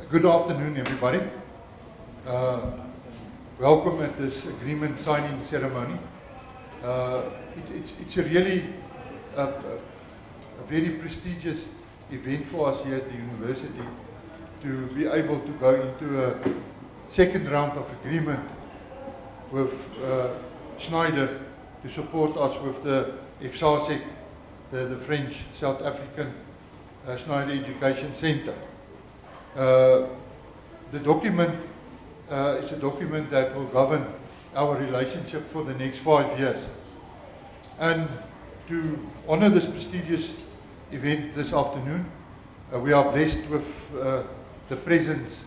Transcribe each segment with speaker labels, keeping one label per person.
Speaker 1: Good afternoon, everybody. Welcome at this agreement signing ceremony. It's a really a very prestigious event for us here at the university to be able to go into a second round of agreement with Schneider to support us with the FSASEC, the French South African Schneider Education Center. The document is a document that will govern our relationship for the next 5 years. And to honor this prestigious event this afternoon, we are blessed with the presence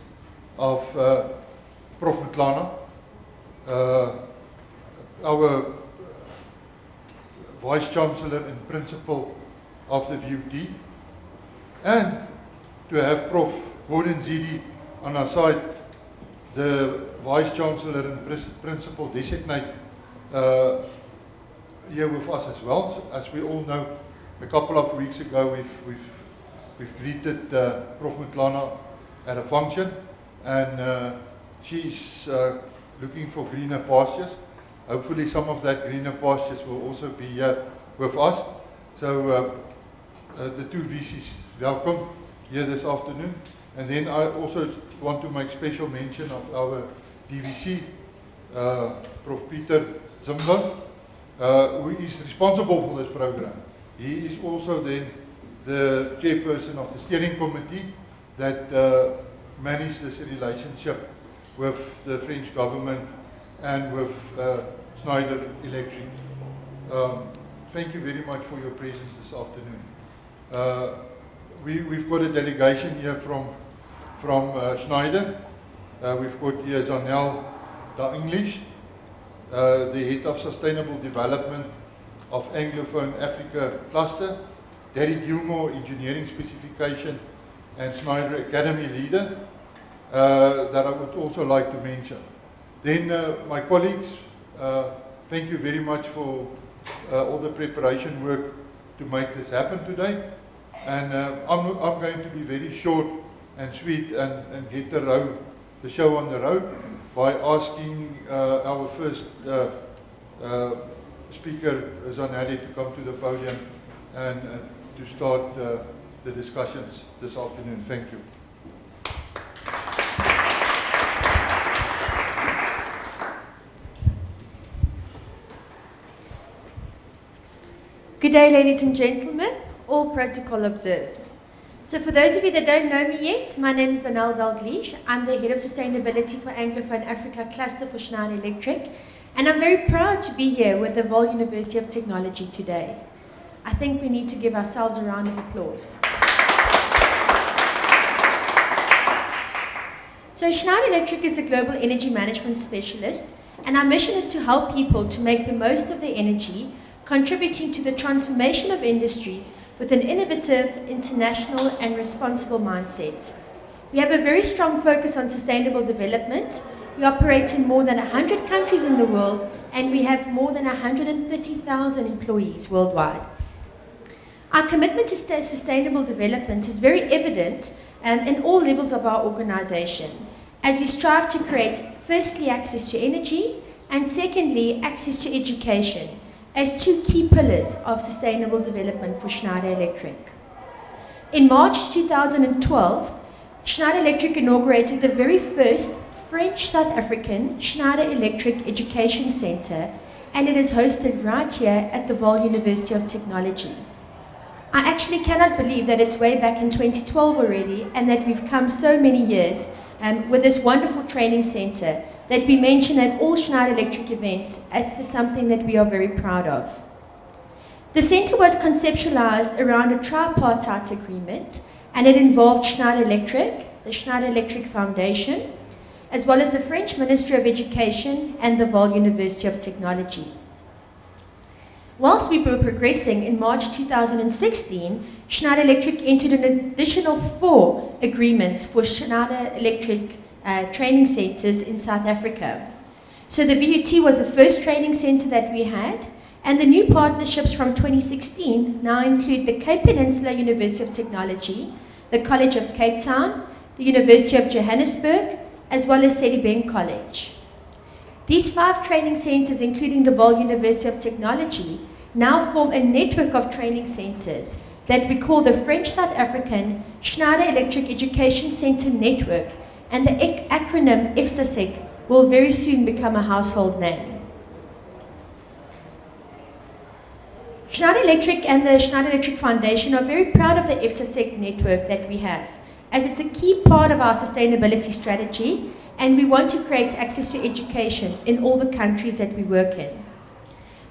Speaker 1: of Prof. Mtlana, our Vice Chancellor and Principal of the VUT, and to have Prof. Gordon Zidi on our side, the Vice Chancellor and Principal Designate here with us as well. So, as we all know, a couple of weeks ago we've greeted Prof. Mtlana at a function, and she's looking for greener pastures. Hopefully some of that greener pastures will also be here with us. So the two VCs, welcome here this afternoon. And then I also want to make special mention of our DVC, Prof. Peter Zimba, who is responsible for this program. He is also then the chairperson of the steering committee that manages this relationship with the French government and with Schneider Electric. Thank you very much for your presence this afternoon. We've got a delegation here from Schneider. We've got here Zanel Da English, the Head of Sustainable Development of Anglophone Africa Cluster, Derry Gilmore, Engineering Specification and Schneider Academy Leader, that I would also like to mention. Then my colleagues, thank you very much for all the preparation work to make this happen today. And I'm going to be very short and sweet and get the show on the road by asking our first speaker, Zanelli, to come to the podium and to start the discussions this afternoon. Thank you.
Speaker 2: Good day, ladies and gentlemen. All protocol observed. So for those of you that don't know me yet, my name is Zanel Dalglish. I'm the Head of Sustainability for Anglophone Africa Cluster for Schneider Electric, and I'm very proud to be here with the Vaal University of Technology today. I think we need to give ourselves a round of applause. So Schneider Electric is a global energy management specialist, and our mission is to help people to make the most of their energy, contributing to the transformation of industries with an innovative, international and responsible mindset. We have a very strong focus on sustainable development. We operate in more than 100 countries in the world, and we have more than 130,000 employees worldwide. Our commitment to sustainable development is very evident in all levels of our organization, as we strive to create, firstly, access to energy, and secondly, access to education, as two key pillars of sustainable development for Schneider Electric. In March 2012, Schneider Electric inaugurated the very first French South African Schneider Electric Education Center, and it is hosted right here at the Vaal University of Technology. I actually cannot believe that it's way back in 2012 already, and that we've come so many years with this wonderful training center that we mention at all Schneider Electric events as to something that we are very proud of. The center was conceptualized around a tripartite agreement, and it involved Schneider Electric, the Schneider Electric Foundation, as well as the French Ministry of Education and the Vaal University of Technology. Whilst we were progressing, in March 2016, Schneider Electric entered an additional 4 agreements for Schneider Electric training centers in South Africa. So the VUT was the first training center that we had, and the new partnerships from 2016 now include the Cape Peninsula University of Technology, the College of Cape Town, the University of Johannesburg, as well as Sedibeng College. These 5 training centers, including the Vaal University of Technology, now form a network of training centers that we call the French South African Schneider Electric Education Center Network, and the acronym IFSASEC will very soon become a household name. Schneider Electric and the Schneider Electric Foundation are very proud of the IFSASEC network that we have, as it's a key part of our sustainability strategy, and we want to create access to education in all the countries that we work in.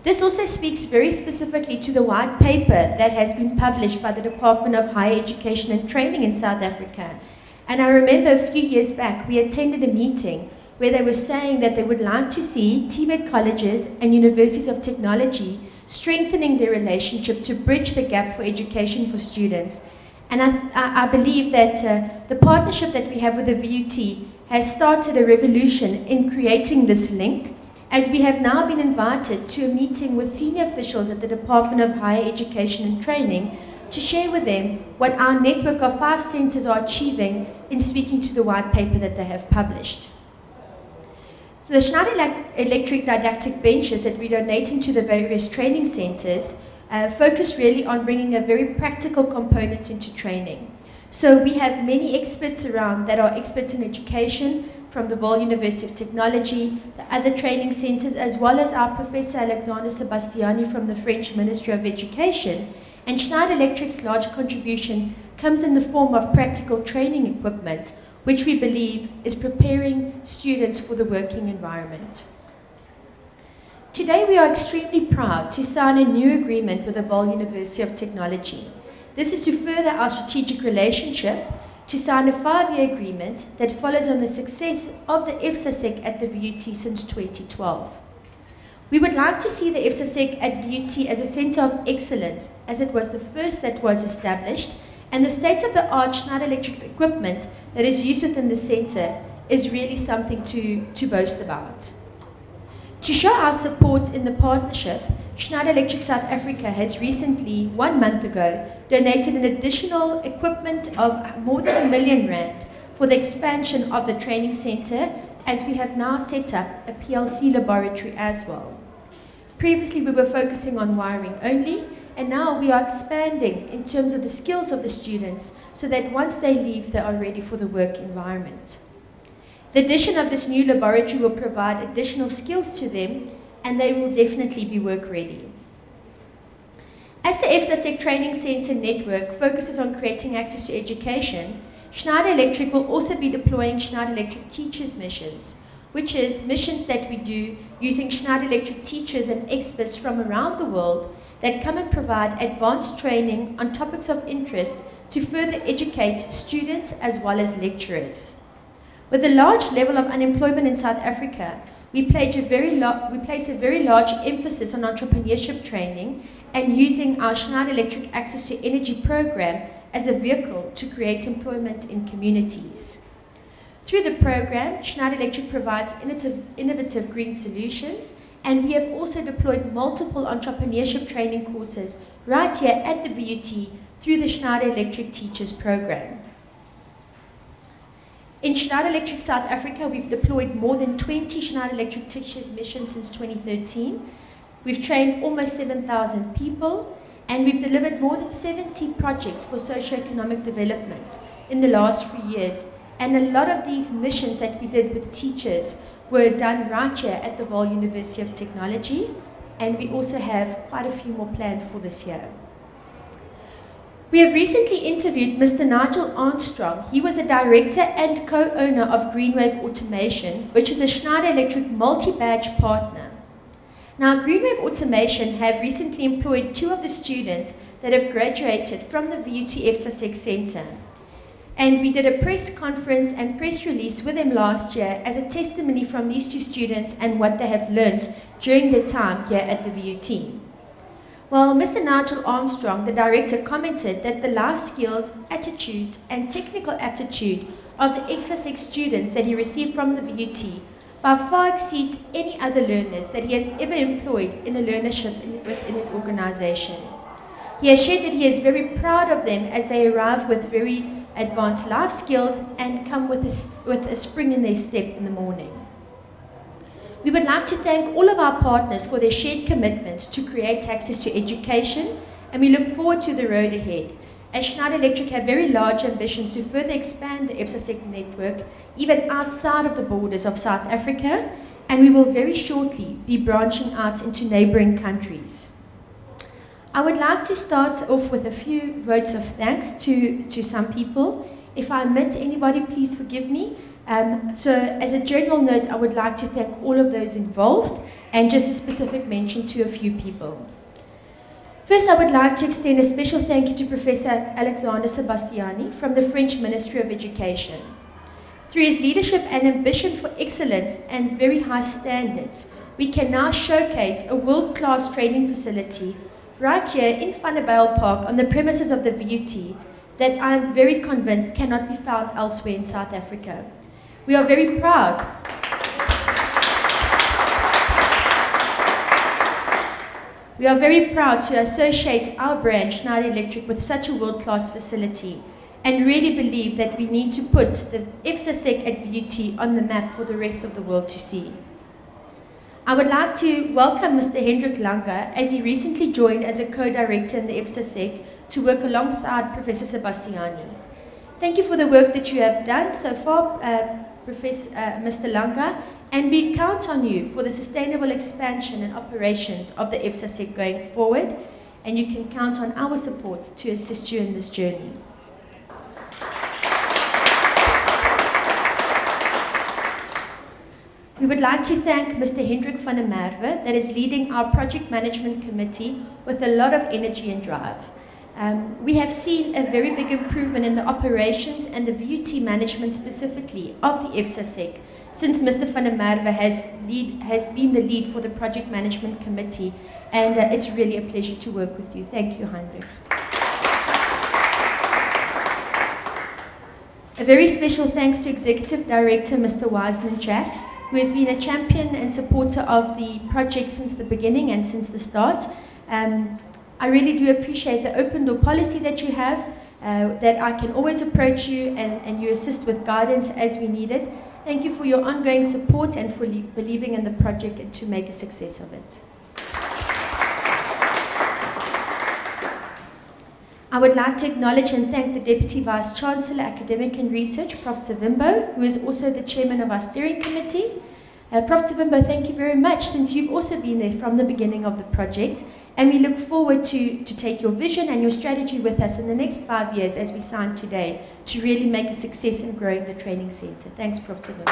Speaker 2: This also speaks very specifically to the white paper that has been published by the Department of Higher Education and Training in South Africa. And I remember a few years back, we attended a meeting where they were saying that they would like to see TVET colleges and universities of technology strengthening their relationship to bridge the gap for education for students. And I believe that the partnership that we have with the VUT has started a revolution in creating this link, as we have now been invited to a meeting with senior officials at the Department of Higher Education and Training to share with them what our network of 5 centers are achieving in speaking to the white paper that they have published. So the Schneider Electric didactic benches that we're donating to the various training centers focus really on bringing a very practical component into training. So we have many experts around that are experts in education, from the Vaal University of Technology, the other training centers, as well as our Professor Alexander Sebastiani from the French Ministry of Education. And Schneider Electric's large contribution comes in the form of practical training equipment, which we believe is preparing students for the working environment. Today we are extremely proud to sign a new agreement with the Vaal University of Technology. This is to further our strategic relationship, to sign a 5-year agreement that follows on the success of the IFSASEC at the VUT since 2012. We would like to see the IFSASEC at VUT as a center of excellence, as it was the first that was established, and the state-of-the-art Schneider Electric equipment that is used within the center is really something to boast about. To show our support in the partnership, Schneider Electric South Africa has recently, 1 month ago, donated an additional equipment of more than R1 million for the expansion of the training center, as we have now set up a PLC laboratory as well. Previously we were focusing on wiring only, and now we are expanding in terms of the skills of the students so that once they leave they are ready for the work environment. The addition of this new laboratory will provide additional skills to them, and they will definitely be work ready. As the IFSASEC Training Center network focuses on creating access to education, Schneider Electric will also be deploying Schneider Electric Teachers Missions, which is missions that we do using Schneider Electric teachers and experts from around the world that come and provide advanced training on topics of interest to further educate students as well as lecturers. With a large level of unemployment in South Africa, we place a very large emphasis on entrepreneurship training and using our Schneider Electric Access to Energy program as a vehicle to create employment in communities. Through the program, Schneider Electric provides innovative green solutions, and we have also deployed multiple entrepreneurship training courses right here at the VUT through the Schneider Electric Teachers program. In Schneider Electric South Africa, we've deployed more than 20 Schneider Electric Teachers missions since 2013. We've trained almost 7,000 people, and we've delivered more than 70 projects for socio-economic development in the last few years. And a lot of these missions that we did with teachers were done right here at the Vaal University of Technology, and we also have quite a few more planned for this year. We have recently interviewed Mr. Nigel Armstrong. He was a director and co-owner of Greenwave Automation, which is a Schneider Electric multi-badge partner. Now, Greenwave Automation have recently employed 2 of the students that have graduated from the VUT IFSASEC Center. And we did a press conference and press release with them last year as a testimony from these 2 students and what they have learned during their time here at the VUT. Well, Mr. Nigel Armstrong, the director, commented that the life skills, attitudes, and technical aptitude of the IFSASEC students that he received from the VUT by far exceeds any other learners that he has ever employed in a learnership within his organization. He has shared that he is very proud of them as they arrive with very advance life skills, and come with a spring in their step in the morning. We would like to thank all of our partners for their shared commitment to create access to education, and we look forward to the road ahead. As Schneider Electric have very large ambitions to further expand the EFSASEC network, even outside of the borders of South Africa, and we will very shortly be branching out into neighboring countries. I would like to start off with a few votes of thanks to some people. If I omit anybody, please forgive me. So as a general note, I would like to thank all of those involved, and just a specific mention to a few people. First, I would like to extend a special thank you to Professor Alexander Sebastiani from the French Ministry of Education. Through his leadership and ambition for excellence and very high standards, we can now showcase a world-class training facility right here in Vanderbijl Park on the premises of the VUT that I am very convinced cannot be found elsewhere in South Africa. We are very proud. We are very proud to associate our brand, Schneider Electric, with such a world-class facility, and really believe that we need to put the EFSASEC at VUT on the map for the rest of the world to see. I would like to welcome Mr. Hendrik Lange, as he recently joined as a co-director in the EFSASEC to work alongside Professor Sebastiani. Thank you for the work that you have done so far, Mr. Lange, and we count on you for the sustainable expansion and operations of the EFSASEC going forward, and you can count on our support to assist you in this journey. We would like to thank Mr. Hendrik van der Merwe, that is leading our project management committee with a lot of energy and drive. We have seen a very big improvement in the operations and the VUT management specifically of the EFSASEC since Mr. van der Merwe has been the lead for the project management committee, and it's really a pleasure to work with you. Thank you, Hendrik. A very special thanks to Executive Director Mr. Wiseman Jaff, who has been a champion and supporter of the project since the beginning and since the start. I really do appreciate the open door policy that you have, that I can always approach you and you assist with guidance as we need it. Thank you for your ongoing support and for believing in the project and to make a success of it. I would like to acknowledge and thank the Deputy Vice Chancellor, Academic and Research, Prof. Zavimbo, who is also the Chairman of our steering committee. Prof. Zavimbo, thank you very much, since you've also been there from the beginning of the project, and we look forward to take your vision and your strategy with us in the next 5 years as we sign today to really make a success in growing the training centre. Thanks, Prof. Zavimbo.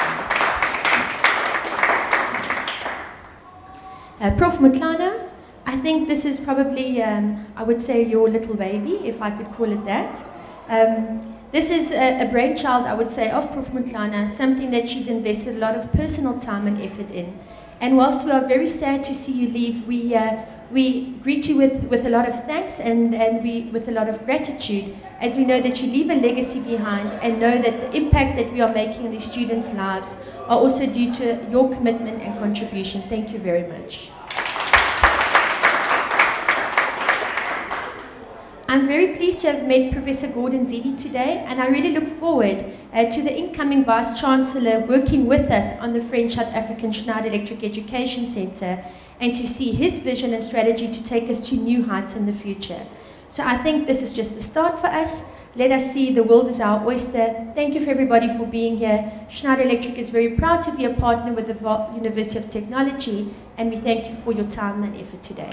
Speaker 2: Prof. Mutlana, I think this is probably, I would say, your little baby, if I could call it that. This is a brainchild, I would say, of Prof. Mutlana, something that she's invested a lot of personal time and effort in. And whilst we are very sad to see you leave, we greet you with a lot of thanks and with a lot of gratitude, as we know that you leave a legacy behind and know that the impact that we are making in these students' lives are also due to your commitment and contribution. Thank you very much. I'm very pleased to have met Professor Gordon Zidi today, and I really look forward to the incoming Vice-Chancellor working with us on the French South African Schneider Electric Education Centre, and to see his vision and strategy to take us to new heights in the future. So I think this is just the start for us. Let us see the world as our oyster. Thank you for everybody for being here. Schneider Electric is very proud to be a partner with the University of Technology, and we thank you for your time and effort today.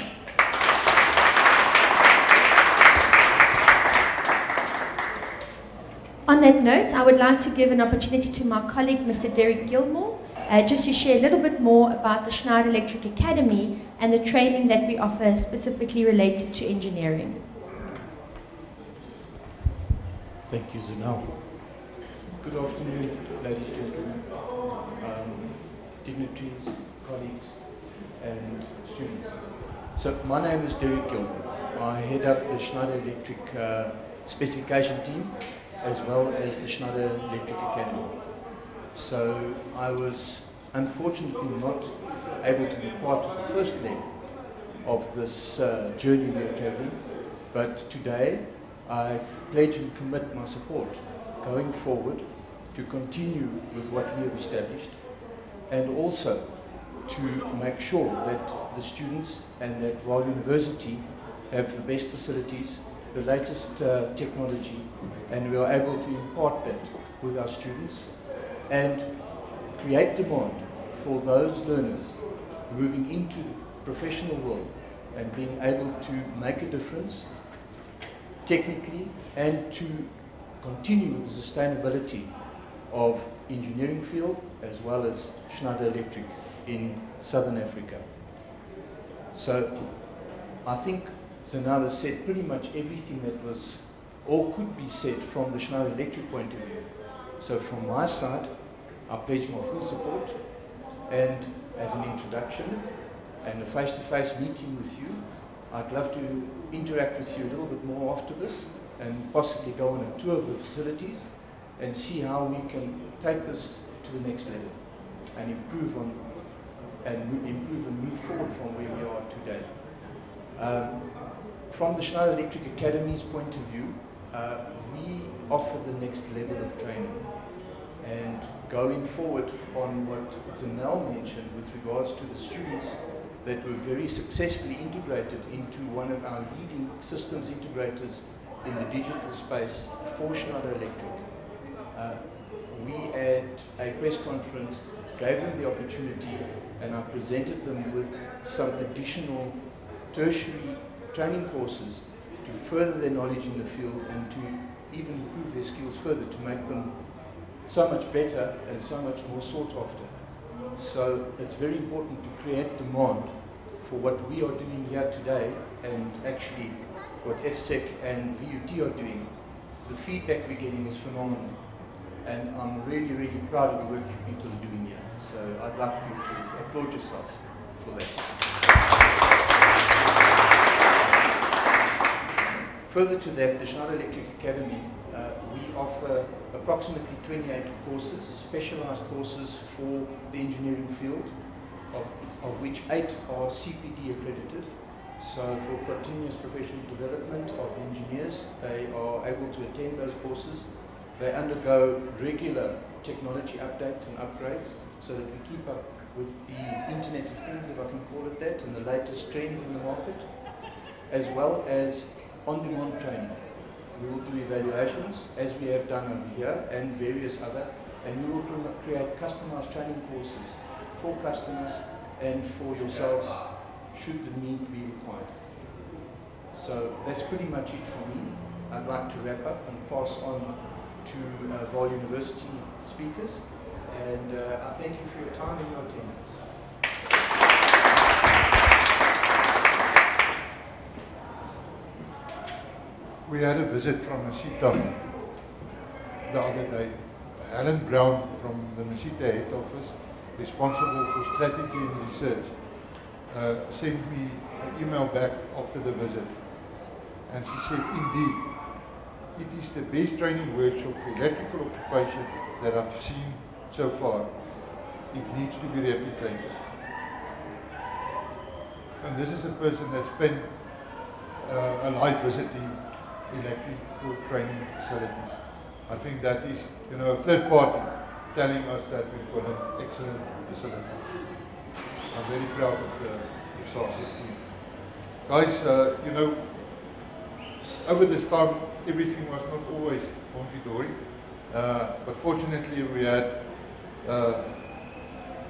Speaker 2: On that note, I would like to give an opportunity to my colleague, Mr. Derek Gilmore, just to share a little bit more about the Schneider Electric Academy and the training that we offer specifically related to engineering.
Speaker 3: Thank you, Zanel. Good afternoon, ladies and gentlemen, dignitaries, colleagues, and students. So my name is Derek Gilmore. I head up the Schneider Electric specification team, as well as the Schneider Electric Academy. So I was unfortunately not able to be part of the first leg of this journey we are traveling, but today I pledge and commit my support going forward to continue with what we have established, and also to make sure that the students and that Vaal University have the best facilities, the latest technology, and we are able to impart that with our students and create demand for those learners moving into the professional world and being able to make a difference technically and to continue with the sustainability of engineering field as well as Schneider Electric in Southern Africa. So I think Zinala said pretty much everything that was or could be said from the Schneider Electric point of view. So from my side, I pledge my full support, and as an introduction and a face-to-face meeting with you, I'd love to interact with you a little bit more after this and possibly go on a tour of the facilities and see how we can take this to the next level and improve and move forward from where we are today. From the Schneider Electric Academy's point of view, we offer the next level of training. And going forward on what Zanel mentioned with regards to the students that were very successfully integrated into one of our leading systems integrators in the digital space for Schneider Electric. We at a press conference gave them the opportunity, and I presented them with some additional tertiary training courses to further their knowledge in the field and to even improve their skills further to make them so much better and so much more sought after. So it's very important to create demand for what we are doing here today, and actually what FSEC and VUT are doing. The feedback we're getting is phenomenal, and I'm really, really proud of the work you people are doing here. So I'd like you to applaud yourself for that. Further to that, the Schneider Electric Academy, we offer approximately 28 courses, specialized courses for the engineering field, of which 8 are CPD accredited. So for continuous professional development of the engineers, they are able to attend those courses. They undergo regular technology updates and upgrades so that we keep up with the Internet of Things, if I can call it that, and the latest trends in the market, as well as on-demand training. We will do evaluations, as we have done over here, and various other, and we will create customized training courses for customers and for yourselves, should the need be required. So that's pretty much it for me. I'd like to wrap up and pass on to Vaal University speakers, and I thank you for your time and your attendance.
Speaker 1: We had a visit from Masita the other day. Helen Brown from the Masita head office, responsible for strategy and research, sent me an email back after the visit. And she said, indeed, it is the best training workshop for electrical occupation that I've seen so far. It needs to be replicated. And this is a person that spent a life visiting electrical training facilities. I think that is, a third party telling us that we've got an excellent facility. I'm very proud of the IFSASA team. Guys, over this time, everything was not always hunky-dory, but fortunately we had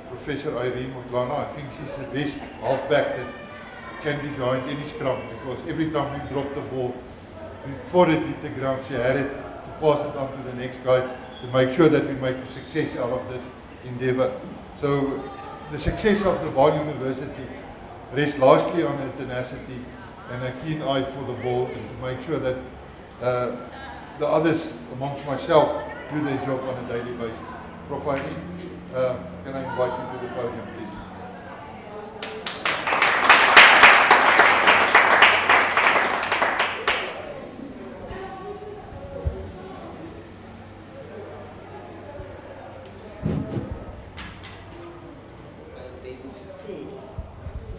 Speaker 1: Professor Irene Motlana. I think she's the best halfback that can be behind any scrum, because every time we dropped the ball, before it hit the ground, she had it to pass it on to the next guy to make sure that we make a success out of this endeavor. So the success of the Vaal University rests largely on her tenacity and a keen eye for the ball, and to make sure that the others amongst myself do their job on a daily basis. Prof. Irene, can I invite you to the podium, please?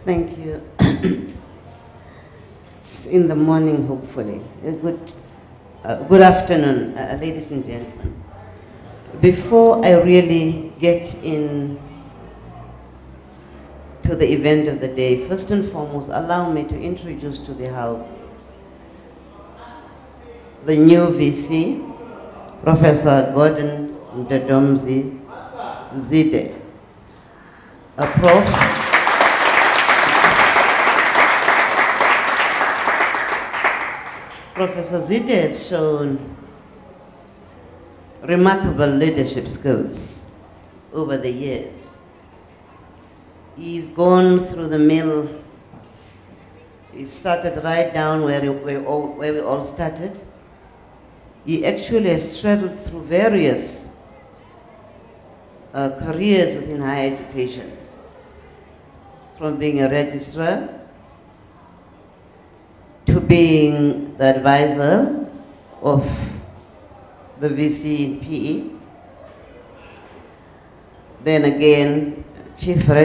Speaker 4: Thank you. It's in the morning, hopefully. A good Good afternoon, ladies and gentlemen. Before I really get in to the event of the day, first and foremost, allow me to introduce to the House the new VC, Professor Gordon Ndodomzi Zide, a Professor Zide has shown remarkable leadership skills over the years. He's gone through the mill. He started right down where we all started. He actually has traveled through various careers within higher education, from being a registrar to being the advisor of the VC in PE, then again senior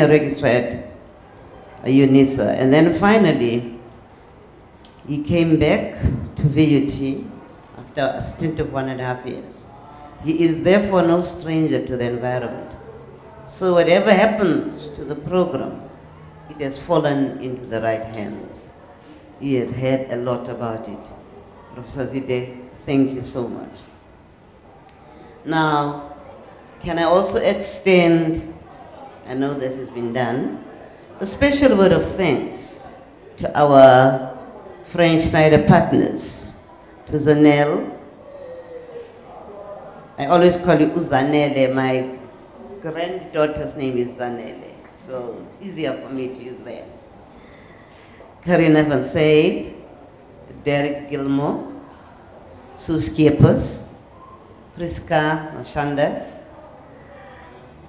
Speaker 4: registrar at UNISA, and then finally he came back to VUT after a stint of 1.5 years. He is therefore no stranger to the environment. So whatever happens to the program, it has fallen into the right hands. He has heard a lot about it. Professor Zide, thank you so much. Now, can I also extend, I know this has been done, a special word of thanks to our French Schneider partners, to Zanel. I always call you Uzanele. My granddaughter's name is Zanele, so it's easier for me to use that. Karina van Said, Derek Gilmore, Sue Skiepers, Priska Mashanda,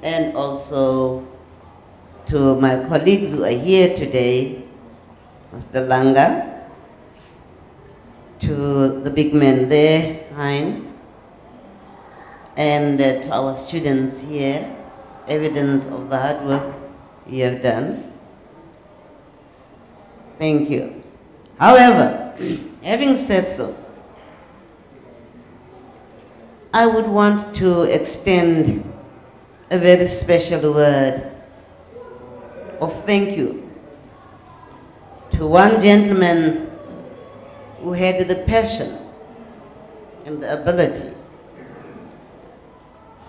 Speaker 4: and also to my colleagues who are here today, Mr. Langa, to the big man there, Hein, and to our students here, evidence of the hard work you have done. Thank you. However, having said so, I would want to extend a very special word of thank you to one gentleman who had the passion and the ability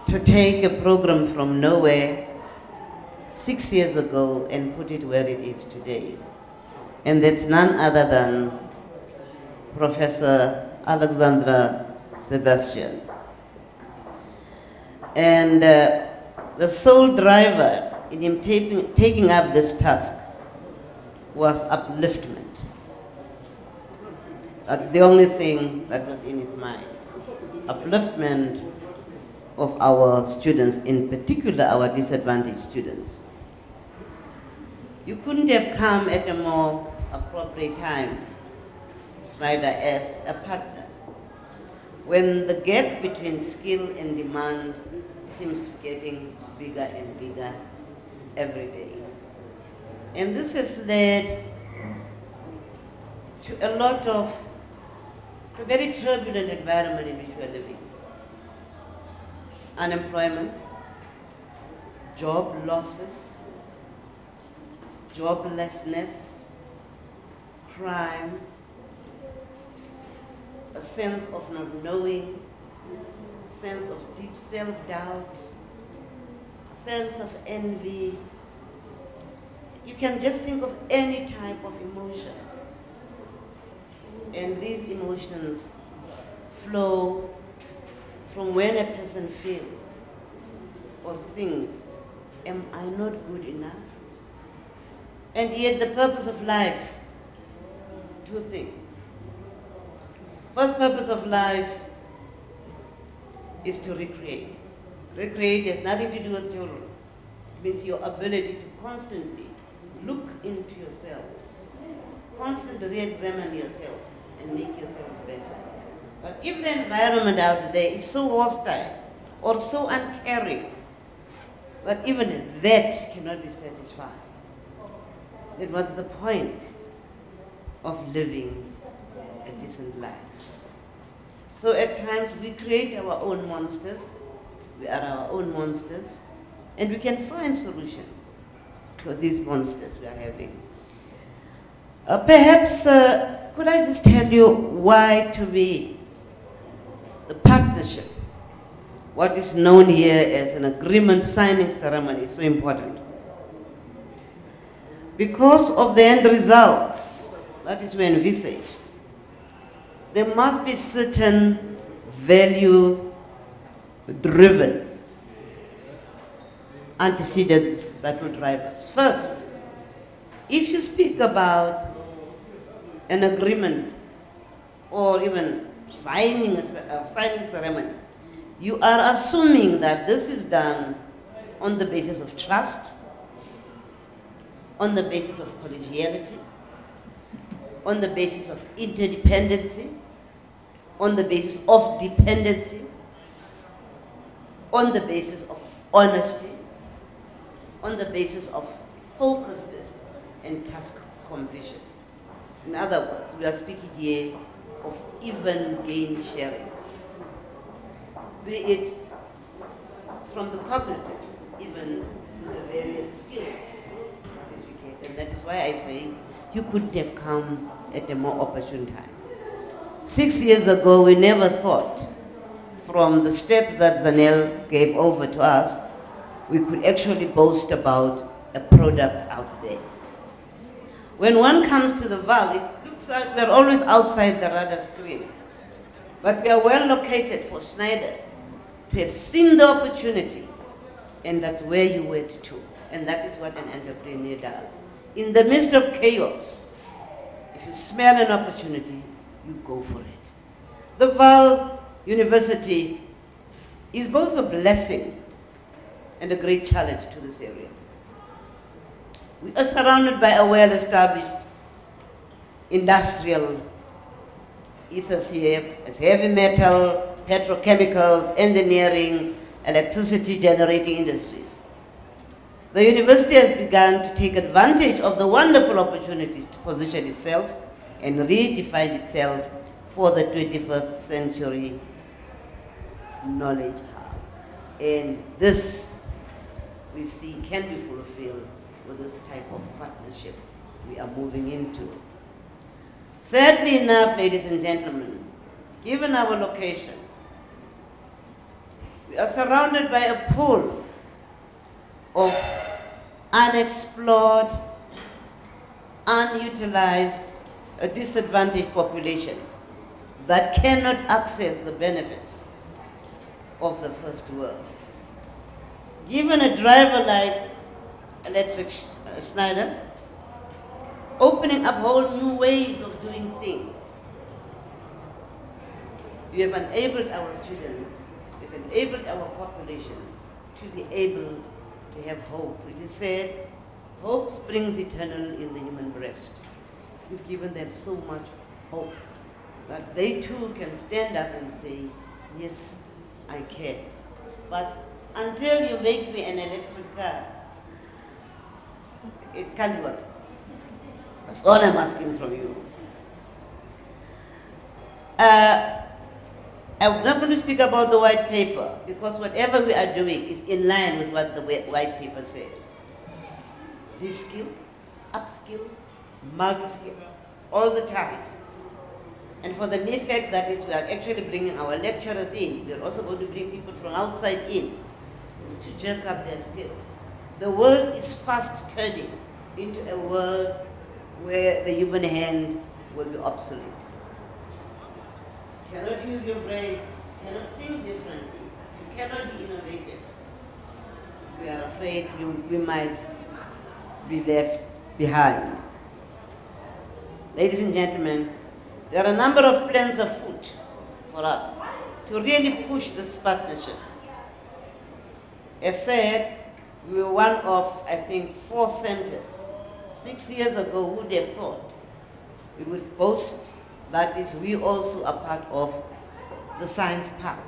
Speaker 4: to take a program from nowhere 6 years ago and put it where it is today. And that's none other than Professor Alexandra Sebastian. And the sole driver in him taking up this task was upliftment. That's the only thing that was in his mind. Upliftment of our students, in particular our disadvantaged students. You couldn't have come at a more appropriate time, Schneider, as a partner, when the gap between skill and demand seems to be getting bigger and bigger every day. And this has led to a very turbulent environment in which we are living. Unemployment, job losses, joblessness, crime, a sense of not knowing, a sense of deep self-doubt, a sense of envy. You can just think of any type of emotion. And these emotions flow from when a person feels or thinks, am I not good enough? And yet the purpose of life, two things. First purpose of life is to recreate. Recreate has nothing to do with children. It means your ability to constantly look into yourselves, constantly re-examine yourselves and make yourselves better. But if the environment out there is so hostile or so uncaring that even that cannot be satisfied, then what's the point of living a decent life. So at times we create our own monsters, we are our own monsters, and we can find solutions to these monsters we are having. Perhaps, could I just tell you why to be the partnership, what is known here as an agreement signing ceremony, is so important? Because of the end results that is we envisage, there must be certain value-driven antecedents that will drive us. First, if you speak about an agreement or even signing a signing ceremony, you are assuming that this is done on the basis of trust, on the basis of collegiality, on the basis of interdependency, on the basis of dependency, on the basis of honesty, on the basis of focusness and task completion. In other words, we are speaking here of even gain sharing, be it from the cognitive, even the various skills that is required. And that is why I say you couldn't have come at a more opportune time. 6 years ago, we never thought from the stats that Zanele gave over to us, we could actually boast about a product out there. When one comes to the Val, it looks like we're always outside the radar screen. But we are well located for Schneider to have seen the opportunity, and that's where you went to. And that is what an entrepreneur does. In the midst of chaos, if you smell an opportunity, you go for it. The Val University is both a blessing and a great challenge to this area. We are surrounded by a well-established industrial ethos here, as heavy metal, petrochemicals, engineering, electricity generating industries. The university has begun to take advantage of the wonderful opportunities to position itself and redefine itself for the 21st century knowledge hub. And this, we see, can be fulfilled with this type of partnership we are moving into. Sadly enough, ladies and gentlemen, given our location, we are surrounded by a pool of unexplored, unutilized, a disadvantaged population that cannot access the benefits of the first world. Given a driver like Electric Schneider, opening up whole new ways of doing things, we have enabled our students, we've enabled our population to be able to have hope. It is said, hope springs eternal in the human breast. You've given them so much hope that they too can stand up and say, yes, I can. But until you make me an electric car, it can't work. That's all I'm asking from you. I'm not going to speak about the white paper, because whatever we are doing is in line with what the white paper says. De-skill, upskill, multi-skill, all the time. And for the mere fact that is we are actually bringing our lecturers in, we're also going to bring people from outside in, just to jerk up their skills. The world is fast turning into a world where the human hand will be obsolete. You cannot use your brains, you cannot think differently, you cannot be innovative. We are afraid we might be left behind. Ladies and gentlemen, there are a number of plans afoot for us to really push this partnership. As said, we were one of, I think, 4 centers. 6 years ago, who would have thought we would boast that is we also are part of the science park.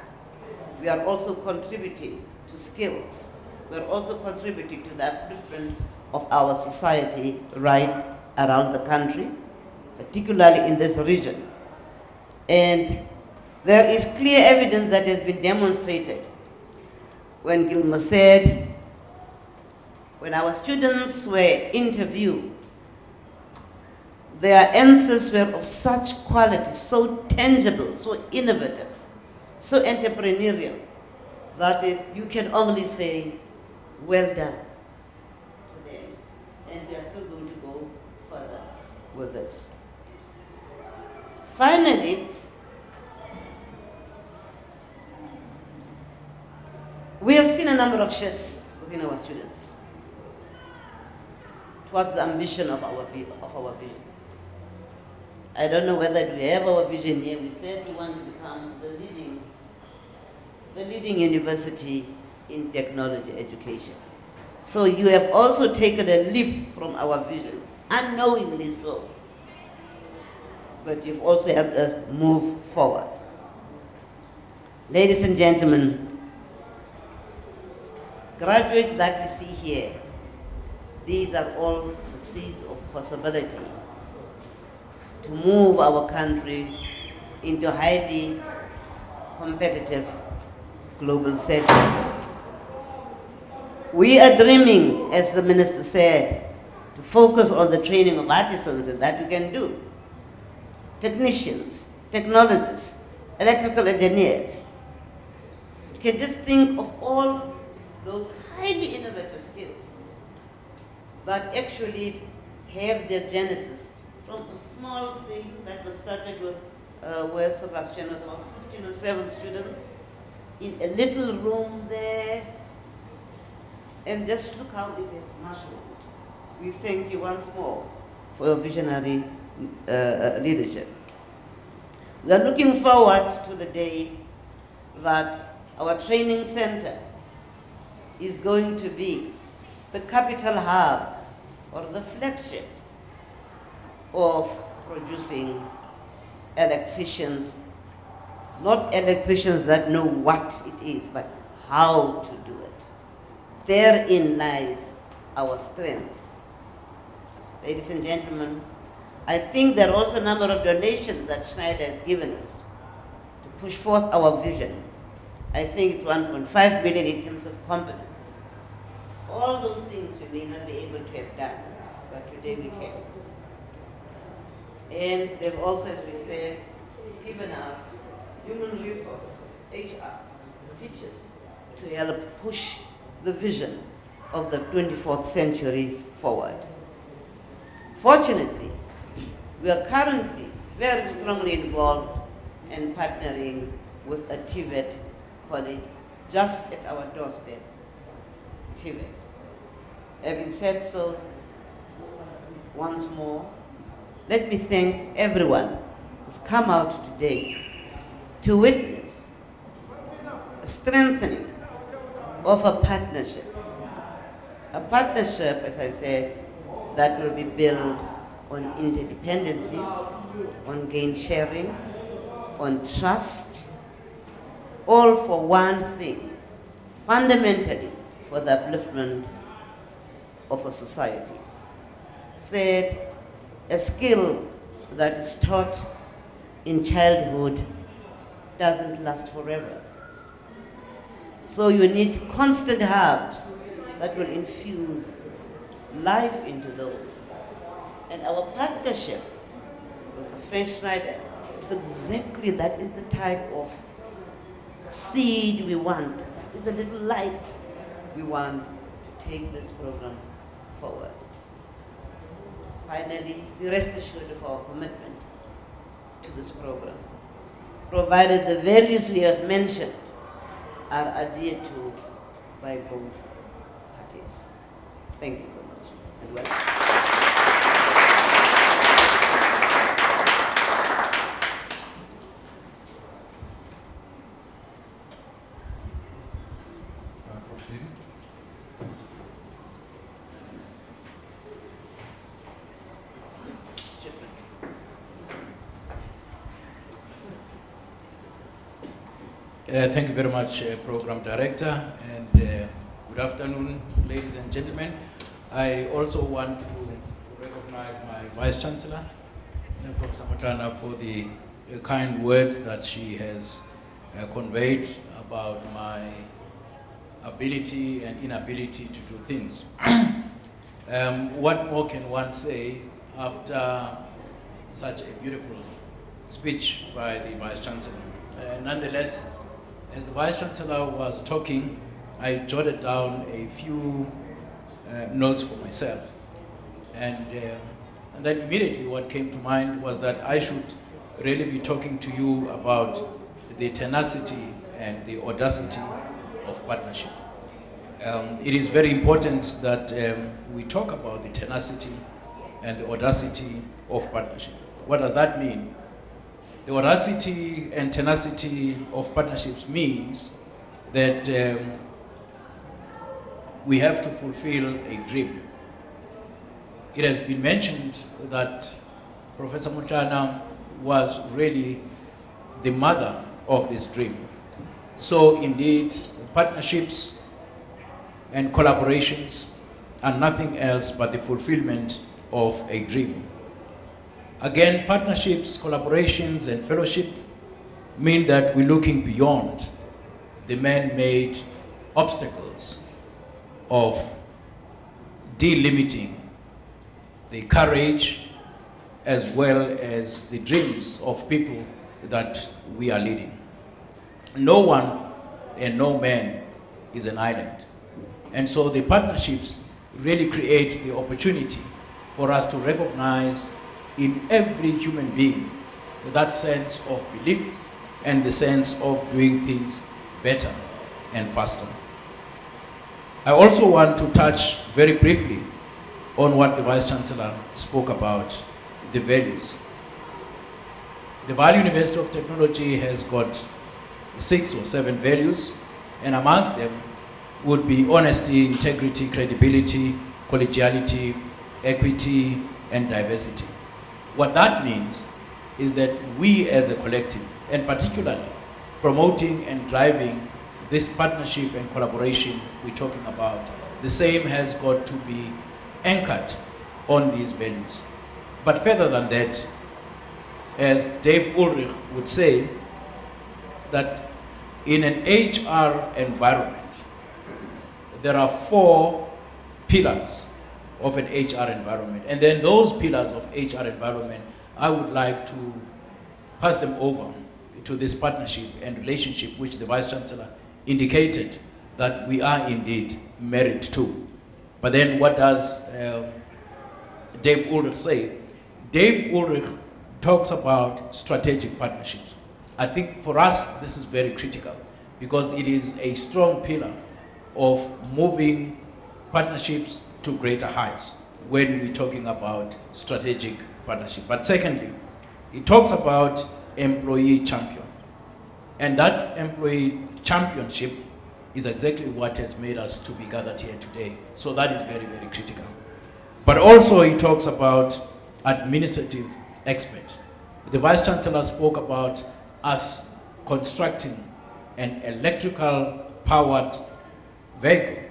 Speaker 4: We are also contributing to skills. We are also contributing to the upliftment of our society right around the country, particularly in this region. And there is clear evidence that has been demonstrated when Gilmer said, when our students were interviewed, their answers were of such quality, so tangible, so innovative, so entrepreneurial, that is, you can only say, well done to them. And we are still going to go further with this. Finally, we have seen a number of shifts within our students towards the ambition of our vision. I don't know whether we have our vision here. We said we want to become the leading university in technology education. So you have also taken a leap from our vision, unknowingly so. But you've also helped us move forward. Ladies and gentlemen, graduates that we see here, these are all the seeds of possibility to move our country into a highly competitive global setting. We are dreaming, as the minister said, to focus on the training of artisans, and that we can do. Technicians, technologists, electrical engineers. You can just think of all those highly innovative skills that actually have their genesis from a small thing that was started with where Sebastian was about 15 or 7 students in a little room there. And just look how it has mushroomed. We thank you once more for your visionary leadership. We are looking forward to the day that our training center is going to be the capital hub or the flagship of producing electricians, not electricians that know what it is, but how to do it. Therein lies our strength. Ladies and gentlemen, I think there are also a number of donations that Schneider has given us to push forth our vision. I think it's 1.5 billion in terms of components. All those things we may not be able to have done, but today we can. And they've also, as we said, given us human resources, HR, teachers, to help push the vision of the 24th century forward. Fortunately, we are currently very strongly involved in partnering with a TVET college just at our doorstep, TVET. Having said so, once more, let me thank everyone who's come out today to witness a strengthening of a partnership. A partnership, as I said, that will be built on interdependencies, on gain sharing, on trust, all for one thing, fundamentally for the upliftment of a society. Said, a skill that is taught in childhood doesn't last forever. So you need constant hubs that will infuse life into those. And our partnership with the French Schneider, it's exactly that is the type of seed we want. That is the little lights we want to take this program forward. Finally, be rest assured of our commitment to this program, provided the values we have mentioned are adhered to by both parties. Thank you so much, and welcome.
Speaker 5: Thank you very much, Program Director, and good afternoon, ladies and gentlemen. I also want to recognize my Vice Chancellor, Professor Matana, for the kind words that she has conveyed about my ability and inability to do things. What more can one say after such a beautiful speech by the Vice-Chancellor? Nonetheless, as the Vice-Chancellor was talking, I jotted down a few notes for myself. And then immediately what came to mind was that I should really be talking to you about the tenacity and the audacity of partnership. It is very important that we talk about the tenacity and the audacity of partnership. What does that mean? The audacity and tenacity of partnerships means that we have to fulfill a dream. It has been mentioned that Professor Motlana was really the mother of this dream. So indeed, partnerships and collaborations are nothing else but the fulfillment of a dream. Again, partnerships, collaborations, and fellowship mean that we're looking beyond the man-made obstacles of delimiting the courage as well as the dreams of people that we are leading. No one and no man is an island. And so the partnerships really create the opportunity for us to recognize in every human being that sense of belief and the sense of doing things better and faster. I also want to touch very briefly on what the Vice-Chancellor spoke about, the values. The Vaal University of Technology has got 6 or 7 values, and amongst them would be honesty, integrity, credibility, collegiality, equity, and diversity. What that means is that we as a collective, and particularly promoting and driving this partnership and collaboration we're talking about, the same has got to be anchored on these values. But further than that, as Dave Ulrich would say, that in an HR environment, there are 4 pillars of an HR environment. And then those pillars of HR environment, I would like to pass them over to this partnership and relationship which the Vice-Chancellor indicated that we are indeed married to. But then what does Dave Ulrich say? Dave Ulrich talks about strategic partnerships. I think for us this is very critical because it is a strong pillar of moving partnerships to greater heights when we're talking about strategic partnership. But secondly, he talks about employee champion. And that employee championship is exactly what has made us to be gathered here today. So that is very, very critical. But also he talks about administrative expert. The Vice-Chancellor spoke about us constructing an electrical powered vehicle.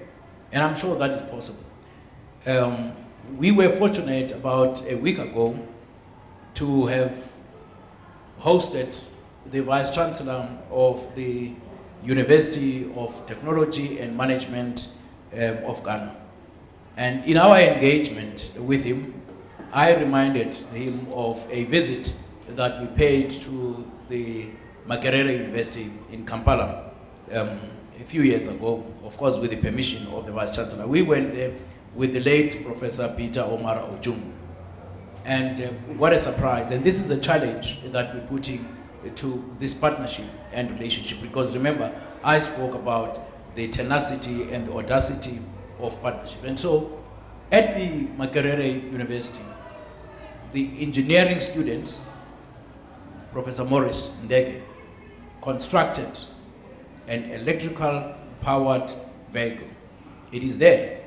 Speaker 5: And I'm sure that is possible. We were fortunate about a week ago to have hosted the Vice-Chancellor of the University of Technology and Management of Ghana. And in our engagement with him, I reminded him of a visit that we paid to the Makerere University in Kampala a few years ago, of course with the permission of the Vice-Chancellor. We went there with the late Professor Peter Omar Ojung. And what a surprise. And this is a challenge that we're putting to this partnership and relationship. Because remember, I spoke about the tenacity and the audacity of partnership. And so at the Makerere University, the engineering students, Professor Morris Ndege, constructed an electrical powered vehicle. It is there.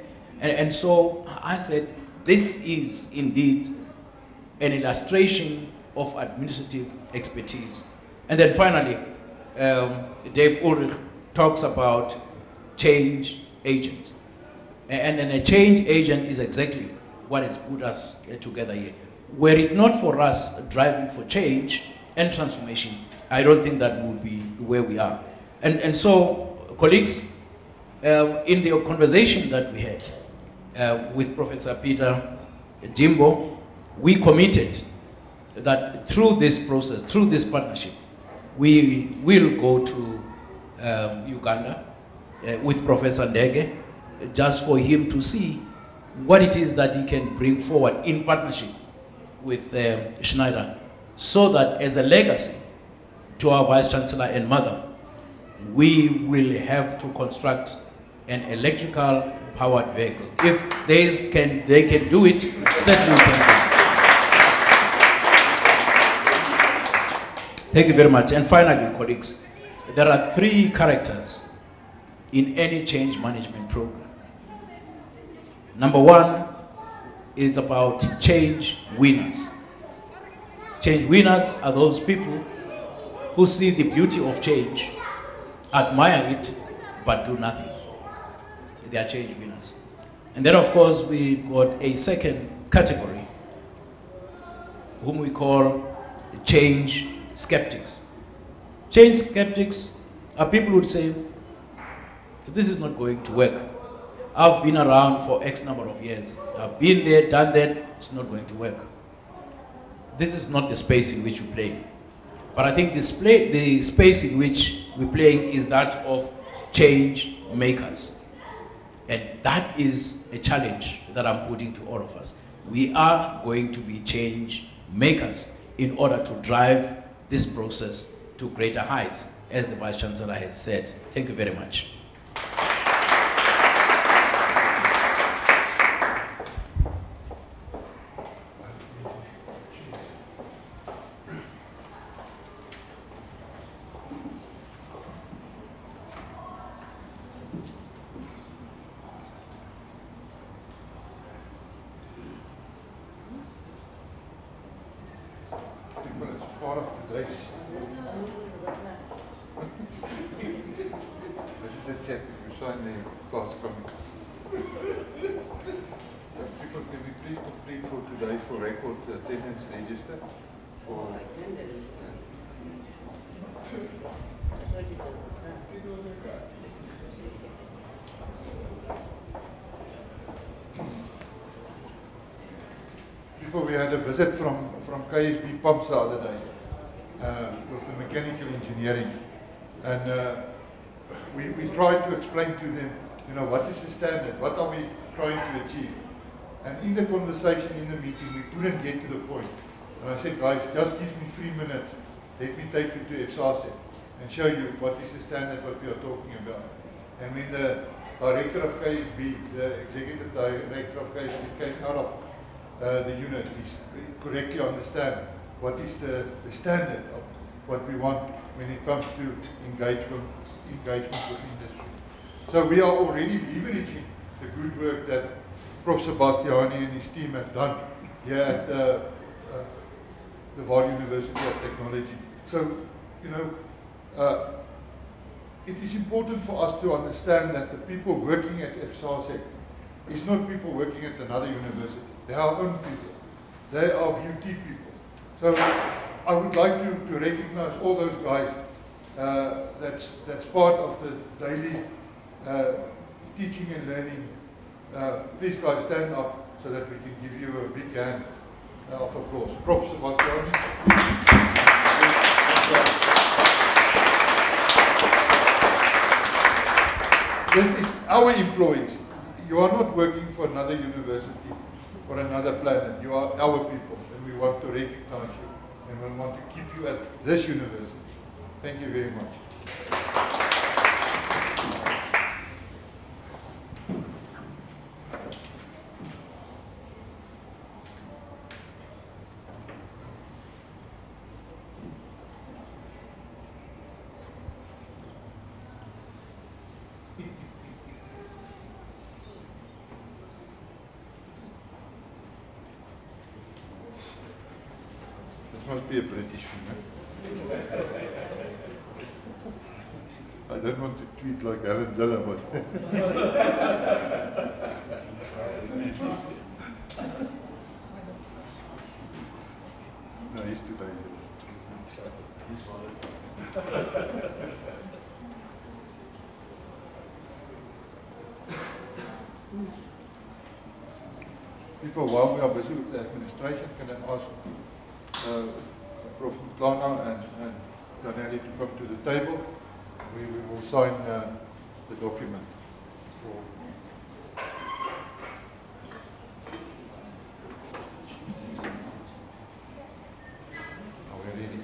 Speaker 5: And so I said, this is indeed an illustration of administrative expertise. And then finally, Dave Ulrich talks about change agents. And then a change agent is exactly what has put us together here. Were it not for us driving for change, and transformation, I don't think that would be where we are. And so, colleagues, in the conversation that we had with Professor Peter Jimbo, we committed that through this process, through this partnership, we will go to Uganda with Professor Ndege, just for him to see what it is that he can bring forward in partnership with Schneider, so that as a legacy to our Vice Chancellor and mother, we will have to construct an electrical powered vehicle. If they can do it, certainly we can do it. Thank you very much. And finally, colleagues, there are 3 characters in any change management program. Number 1 is about change winners. Change winners are those people who see the beauty of change, admire it, but do nothing. They are change winners. And then, of course, we've got a second category, whom we call change skeptics. Change skeptics are people who would say, this is not going to work. I've been around for X number of years. I've been there, done that, it's not going to work. This is not the space in which we play. But I think the space in which we're playing is that of change makers. And that is a challenge that I'm putting to all of us. We are going to be change makers in order to drive this process to greater heights, as the Vice Chancellor has said. Thank you very much.
Speaker 1: Part of today's. This is a check if you sign the class coming. People, can we please complete for today for record attendance register? For people, we had a visit from KSB Pumps the other day with the mechanical engineering, and we tried to explain to them, you know, what is the standard, what are we trying to achieve, and in the conversation in the meeting we couldn't get to the point, and I said, guys, just give me 3 minutes, let me take you to FSASEC and show you what is the standard, what we are talking about. And when the director of KSB, the executive director of KSB came out of the unit, he correctly understand what is the standard of what we want when it comes to engagement with industry. So we are already leveraging the good work that Prof. Sebastiani and his team have done here at the Vaal University of Technology. So, you know, it is important for us to understand that the people working at FSASEC is not people working at another university. They are our own people. They are VUT people. So I would like to recognize all those guys. That's part of the daily teaching and learning. Please guys, stand up so that we can give you a big hand of applause. Prof. Sebastiani. This is our employees. You are not working for another university or another planet. You are our people, and we want to recognize you, and we want to keep you at this university. Thank you very much. This must be a British film. I don't want to tweet like Helen Zella, but no, he's too dangerous. People, while we are busy with the administration, can I ask Prof. Mtlana and Danelli to come to the table? We will sign the document. Are we ready?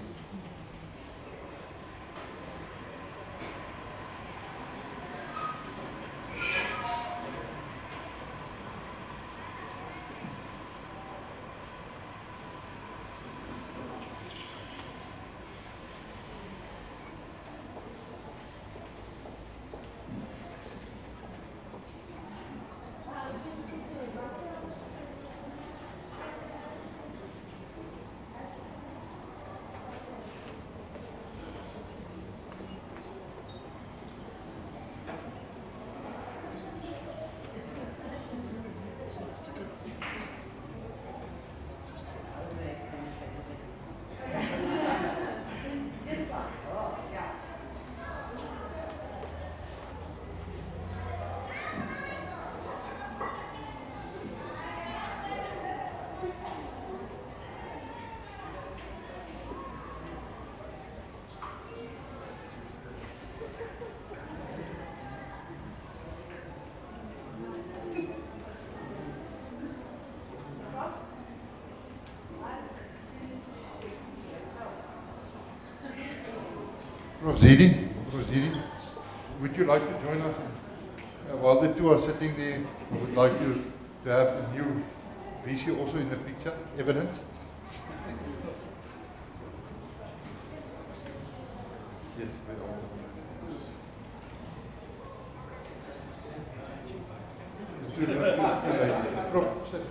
Speaker 1: Prof. Zidi, would you like to join us? While the two are sitting there, I would like to have a new VC also in the picture, evidence. Yes, we are. Prof, sit.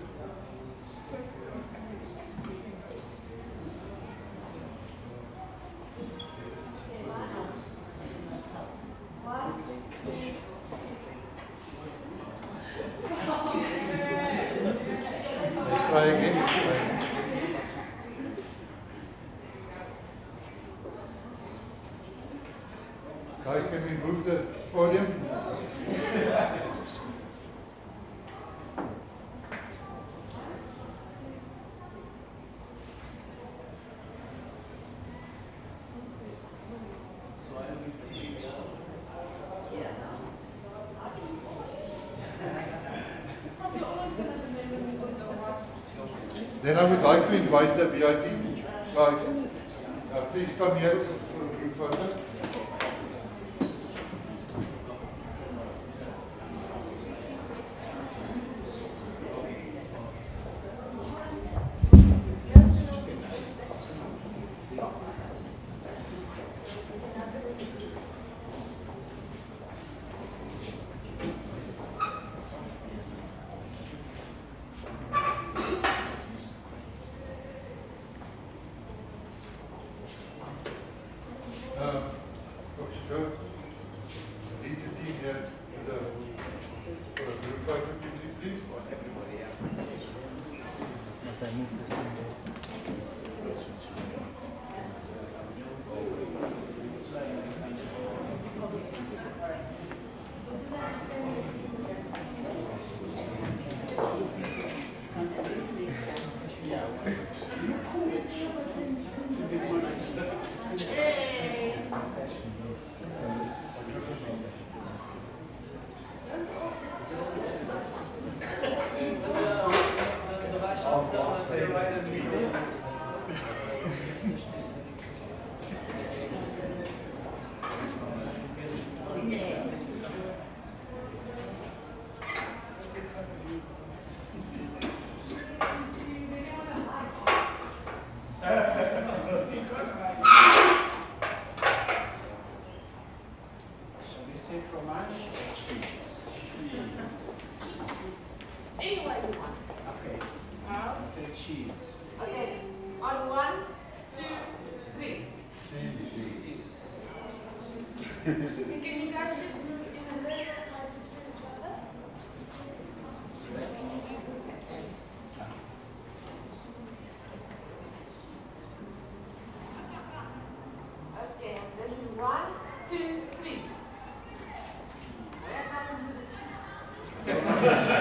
Speaker 1: Try again. Guys, can we move the podium? Then I would like to invite the VIP guys. Please come here for a group photo. Lead the team here for a group photo, please.
Speaker 6: Must I move this one there?
Speaker 7: One, two, three. Okay,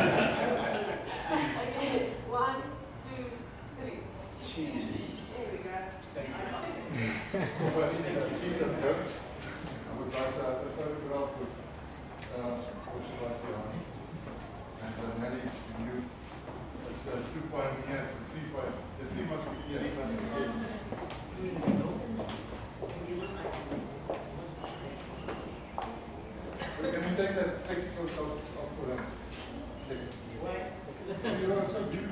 Speaker 7: 1, 2, 3.
Speaker 3: Cheese.
Speaker 7: There we go.
Speaker 1: I would like to have a photograph with what's right behind. And Nelly, you, it's 2 points here and 3 points. The 3 must be here. Can we take that spectacles off for them? You're also good.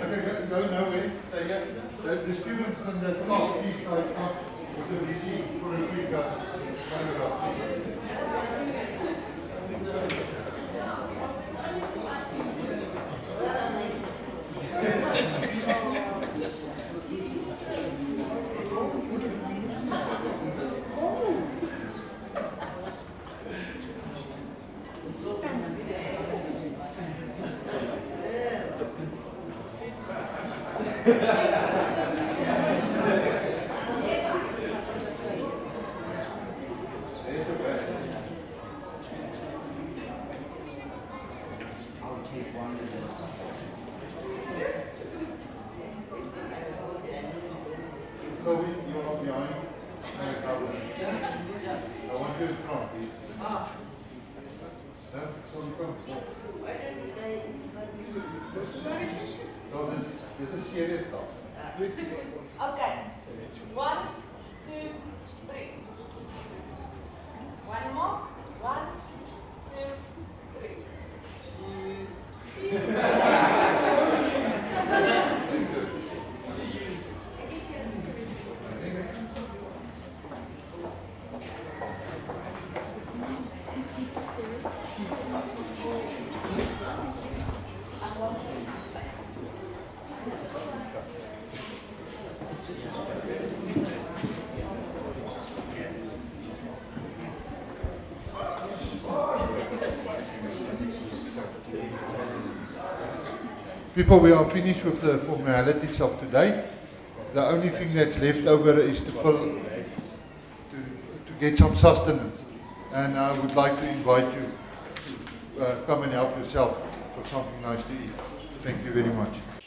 Speaker 1: Okay, go nowhere. Stay here. The students and the staff, please come with the VC for a quick photograph. So you are behind and cover. I want you in front, please. So you come. So this is serious stuff.
Speaker 7: Okay. 1, 2, 3. One more. 1, 2, 3.
Speaker 1: People, we are finished with the formalities of today. The only thing that's left over is to get some sustenance. And I would like to invite you to come and help yourself for something nice to eat. Thank you very much.